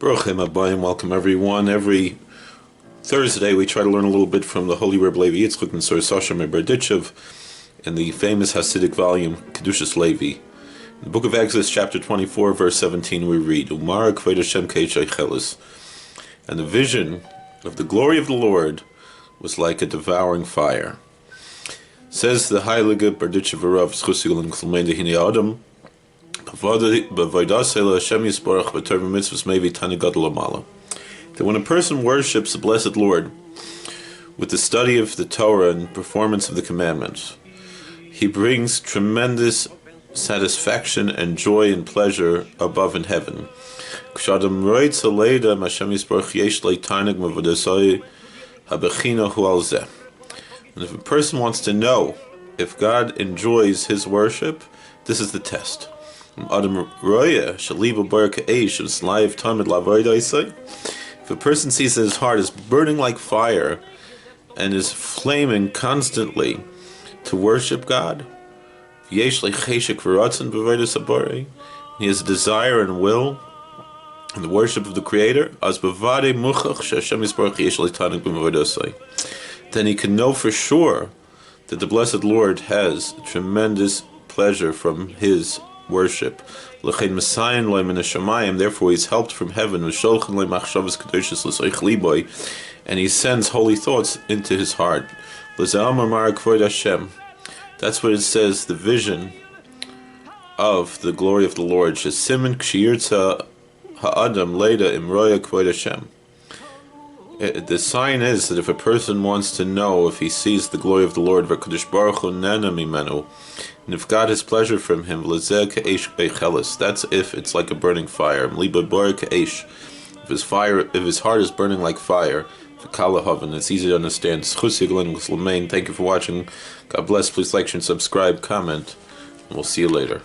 Baruchim Abayim, welcome everyone. Every Thursday we try to learn a little bit from the Holy Rebbe Levi Yitzchak and Sasha Berditchev in the famous Hasidic volume Kedushas Levi. In the book of Exodus, chapter 24, verse 17, we read, Umar Kved Hashem Keishay Chelis. And the vision of the glory of the Lord was like a devouring fire. Says the Heilige Berditchev Rav Schusigel and Klmeinde Hine Adam, that when a person worships the blessed Lord with the study of the Torah and performance of the commandments, he brings tremendous satisfaction and joy and pleasure above in heaven. And if a person wants to know if God enjoys his worship, this is the test. If a person sees that his heart is burning like fire and is flaming constantly to worship God, he has a desire and will in the worship of the Creator, then he can know for sure that the blessed Lord has tremendous pleasure from his worship. Therefore he is helped from heaven, and he sends holy thoughts into his heart. That's what it says, the vision of the glory of the Lord. The sign is that if a person wants to know if he sees the glory of the Lord, and if God has pleasure from him, that's if it's like a burning fire. If his heart is burning like fire, it's easy to understand. Thank you for watching. God bless. Please like, share, and subscribe, comment, and we'll see you later.